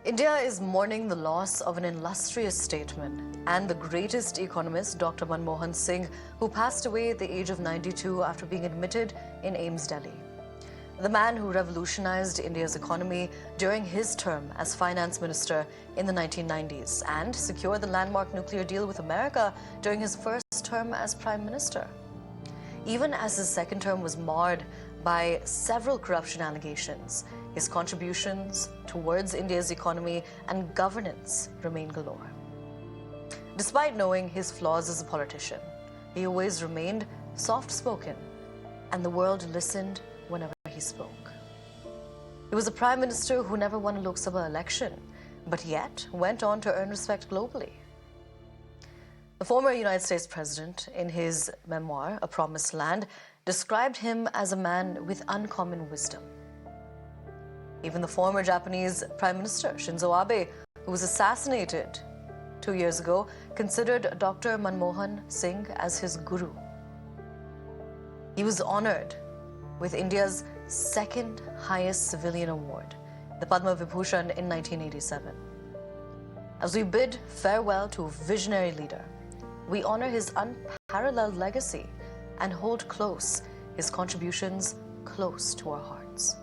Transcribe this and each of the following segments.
India is mourning the loss of an illustrious statesman and the greatest economist, Dr. Manmohan Singh, who passed away at the age of 92 after being admitted in AIIMS, Delhi. The man who revolutionized India's economy during his term as finance minister in the 1990s and secured the landmark nuclear deal with America during his first term as prime minister. Even as his second term was marred by several corruption allegations, his contributions towards India's economy and governance remain galore. Despite knowing his flaws as a politician, he always remained soft-spoken, and the world listened whenever he spoke. He was a prime minister who never won a Lok Sabha election, but yet went on to earn respect globally. The former United States president, in his memoir, A Promised Land, described him as a man with uncommon wisdom. Even the former Japanese Prime Minister, Shinzo Abe, who was assassinated 2 years ago, considered Dr. Manmohan Singh as his guru. He was honored with India's second highest civilian award, the Padma Vibhushan, in 1987. As we bid farewell to a visionary leader, we honor his unparalleled legacy and hold close his contributions close to our hearts.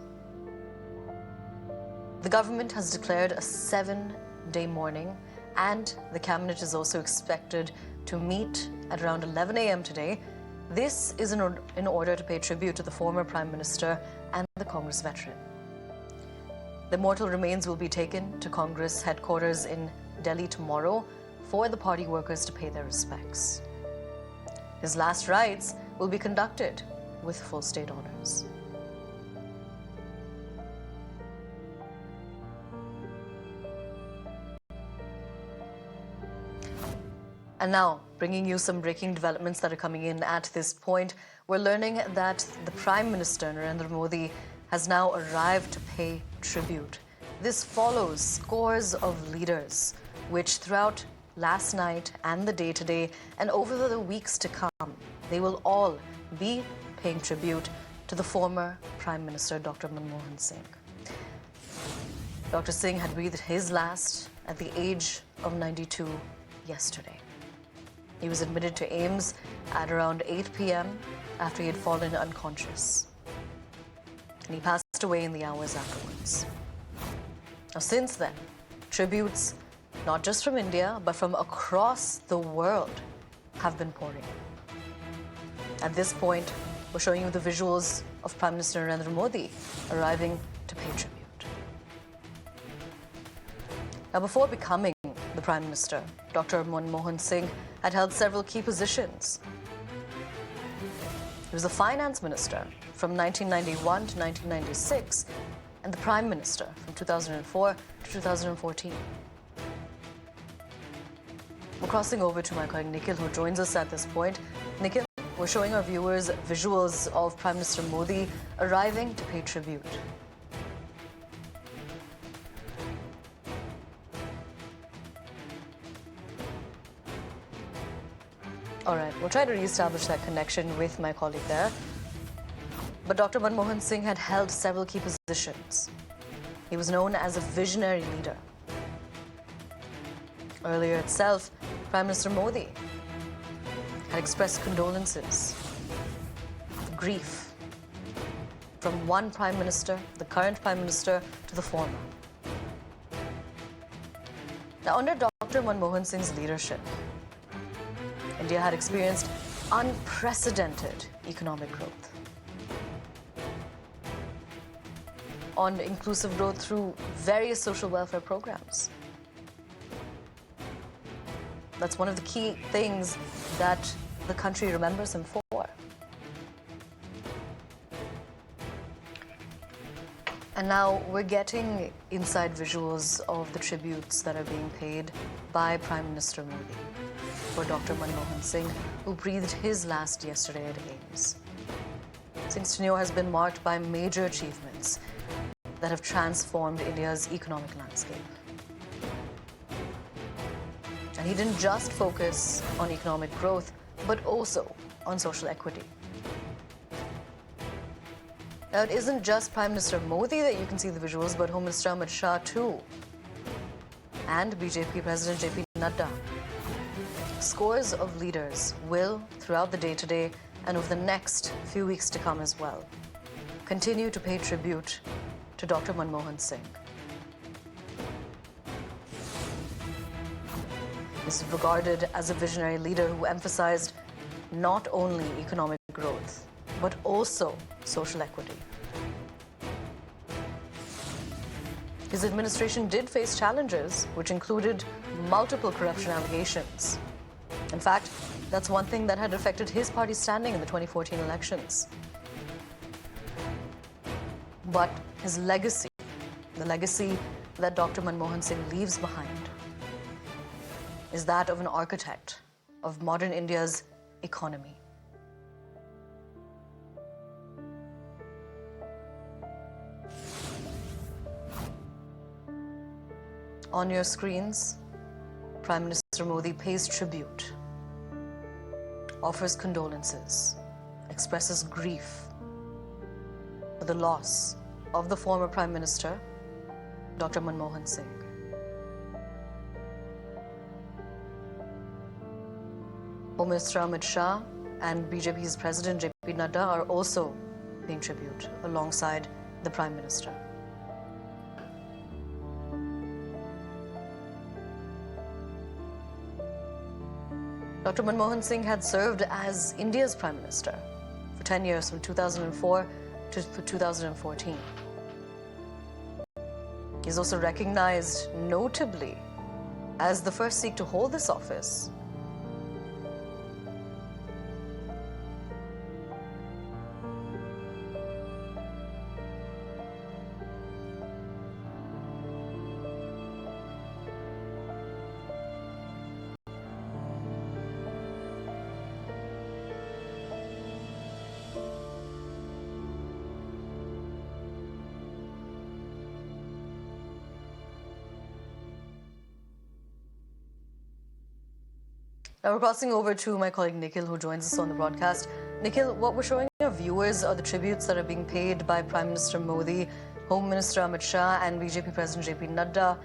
The government has declared a 7-day mourning, and the cabinet is also expected to meet at around 11 a.m. today. This is in order to pay tribute to the former Prime Minister and the Congress veteran. The mortal remains will be taken to Congress headquarters in Delhi tomorrow for the party workers to pay their respects. His last rites will be conducted with full state honors. And now, bringing you some breaking developments that are coming in at this point, we're learning that the Prime Minister, Narendra Modi, has now arrived to pay tribute. This follows scores of leaders, which throughout last night and the day today and over the weeks to come, they will all be paying tribute to the former Prime Minister, Dr. Manmohan Singh. Dr. Singh had breathed his last at the age of 92 yesterday. He was admitted to AIIMS at around 8 p.m. after he had fallen unconscious. And he passed away in the hours afterwards. Now, since then, tributes, not just from India, but from across the world, have been pouring. At this point, we're showing you the visuals of Prime Minister Narendra Modi arriving to pay tribute. Now, before becoming the Prime Minister, Dr. Manmohan Singh had held several key positions. He was the Finance Minister from 1991 to 1996 and the Prime Minister from 2004 to 2014. We're crossing over to my colleague Nikhil, who joins us at this point. Nikhil, we're showing our viewers visuals of Prime Minister Modi arriving to pay tribute. All right, we'll try to reestablish that connection with my colleague there. But Dr. Manmohan Singh had held several key positions. He was known as a visionary leader. Earlier itself, Prime Minister Modi had expressed condolences, grief from one Prime Minister, the current Prime Minister, to the former. Now, under Dr. Manmohan Singh's leadership, India had experienced unprecedented economic growth. On inclusive growth through various social welfare programs. That's one of the key things that the country remembers him for. And now we're getting inside visuals of the tributes that are being paid by Prime Minister Modi for Dr. Manmohan Singh, who breathed his last yesterday at AIIMS. Singh's tenure has been marked by major achievements that have transformed India's economic landscape. And he didn't just focus on economic growth, but also on social equity. Now, it isn't just Prime Minister Modi that you can see the visuals, but Home Minister Amit Shah too. and BJP President JP Nadda. Scores of leaders will, throughout the day today and over the next few weeks to come as well, continue to pay tribute to Dr. Manmohan Singh. He's regarded as a visionary leader who emphasized not only economic growth, but also social equity. His administration did face challenges, which included multiple corruption allegations. In fact, that's one thing that had affected his party's standing in the 2014 elections. But his legacy, the legacy that Dr. Manmohan Singh leaves behind, is that of an architect of modern India's economy. On your screens, Prime Minister Modi pays tribute, offers condolences, expresses grief for the loss of the former Prime Minister, Dr. Manmohan Singh. Home Minister Amit Shah and BJP's President JP Nadda are also paying tribute alongside the Prime Minister. Dr. Manmohan Singh had served as India's Prime Minister for 10 years, from 2004 to 2014. He's also recognized notably as the first Sikh to hold this office. Now we're crossing over to my colleague Nikhil, who joins us on the broadcast. Nikhil, what we're showing our viewers are the tributes that are being paid by Prime Minister Modi, Home Minister Amit Shah and BJP President JP Nadda.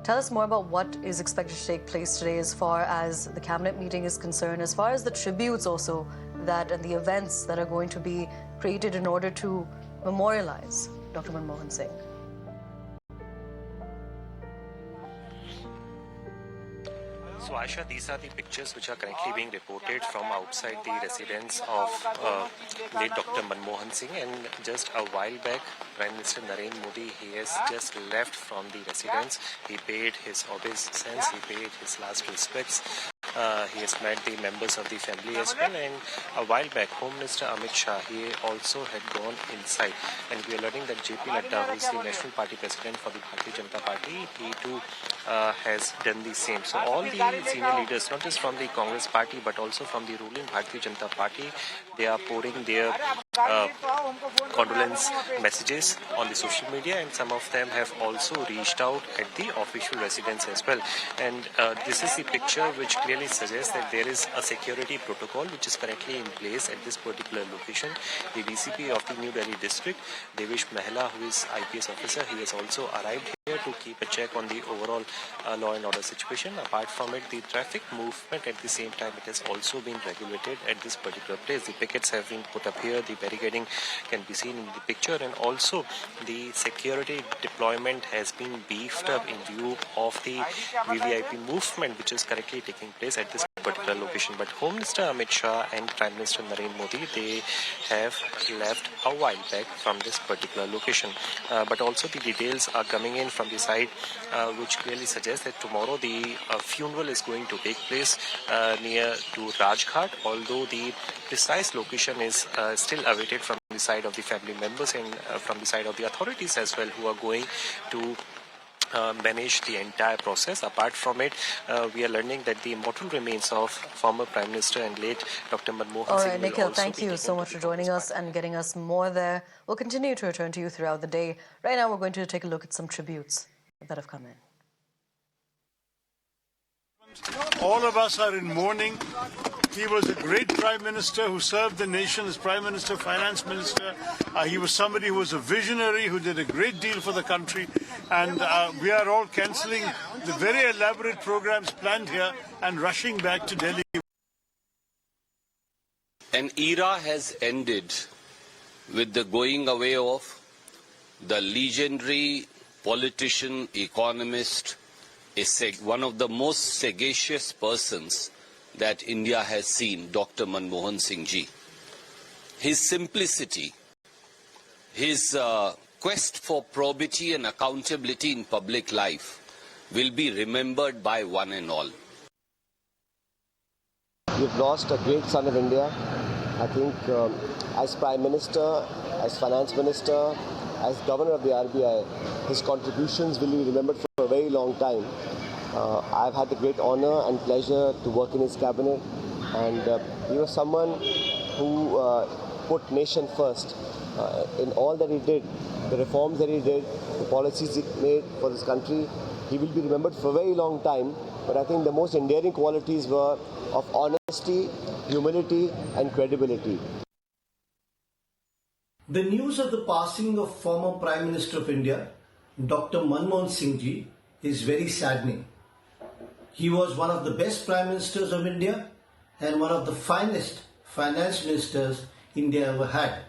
Tell us more about what is expected to take place today as far as the cabinet meeting is concerned, as far as the tributes also that and the events that are going to be created in order to memorialize Dr. Manmohan Singh. So Aisha, these are the pictures which are currently being reported from outside the residence of late Dr. Manmohan Singh, and just a while back Prime Minister Narendra Modi, he has just left from the residence. He paid his obeisance, he paid his last respects. He has met the members of the family as well, and a while back Home Minister Amit Shah, he also had gone inside, and we are learning that JP Nadda, who is the National Party President for the Bharatiya Janata Party, he too has done the same. So all the senior leaders, not just from the Congress Party but also from the ruling Bharatiya Janata Party, they are pouring their condolence messages on the social media, and some of them have also reached out at the official residence as well. And this is the picture which clearly suggests that there is a security protocol which is currently in place at this particular location. The DCP of the New Delhi district, Devesh Mehla, who is IPS officer, he has also arrived here to keep a check on the overall law and order situation. Apart from it, the traffic movement at the same time, it has also been regulated at this particular place. The pickets have been put up here, the barricading can be seen in the picture, and also the security deployment has been beefed up in view of the VVIP movement which is currently taking place at this particular location. But Home Minister Amit Shah and Prime Minister Narendra Modi, they have left a while back from this particular location. But also the details are coming in from the side which clearly suggests that tomorrow the funeral is going to take place near to Rajghat, although the precise location is still awaited from the side of the family members and from the side of the authorities as well, who are going to manage the entire process. Apart from it, we are learning that the mortal remains of former Prime Minister and late Dr. Manmohan Singh. All right, Nikhil, thank you so much for joining us and getting us more there. We'll continue to return to you throughout the day. Right now, we're going to take a look at some tributes that have come in. All of us are in mourning He was a great Prime Minister who served the nation as Prime Minister, Finance Minister. He was somebody who was a visionary, who did a great deal for the country. And we are all cancelling the very elaborate programs planned here and rushing back to Delhi. An era has ended with the going away of the legendary politician, economist, one of the most sagacious persons that India has seen, Dr. Manmohan Singh ji. His simplicity, his quest for probity and accountability in public life will be remembered by one and all. We've lost a great son of India. I think as Prime Minister, as Finance Minister, as Governor of the RBI, his contributions will be remembered for a very long time. I've had the great honor and pleasure to work in his cabinet, and he was someone who put nation first in all that he did, the reforms that he did, the policies he made for this country. He will be remembered for a very long time, but I think the most endearing qualities were of honesty, humility and credibility. The news of the passing of former Prime Minister of India, Dr. Manmohan Singh ji, is very saddening. He was one of the best Prime Ministers of India and one of the finest Finance Ministers India ever had.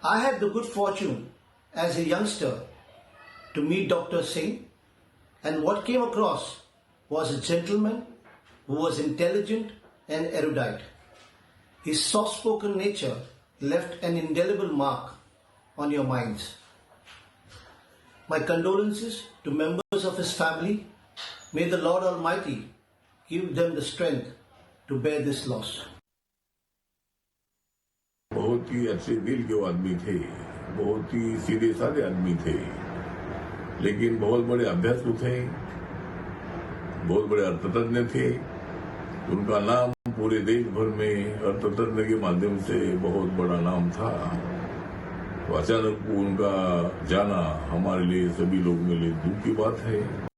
I had the good fortune as a youngster to meet Dr. Singh, and what came across was a gentleman who was intelligent and erudite. His soft-spoken nature left an indelible mark on your minds. My condolences to members of his family. May the Lord Almighty give them the strength to bear this loss. बहुत ही अच्छे दिल के आदमी थे, बहुत ही सीधे साधे आदमी थे, लेकिन बहुत बड़े अभ्यासु थे, बहुत बड़े अर्थतज्ञ थे। उनका नाम पूरे देश भर में अर्थतज्ञ के माध्यम से बहुत बड़ा नाम था। तो अचानक उनका जाना हमारे लिए, सभी लोगों के लिए दुख की बात है।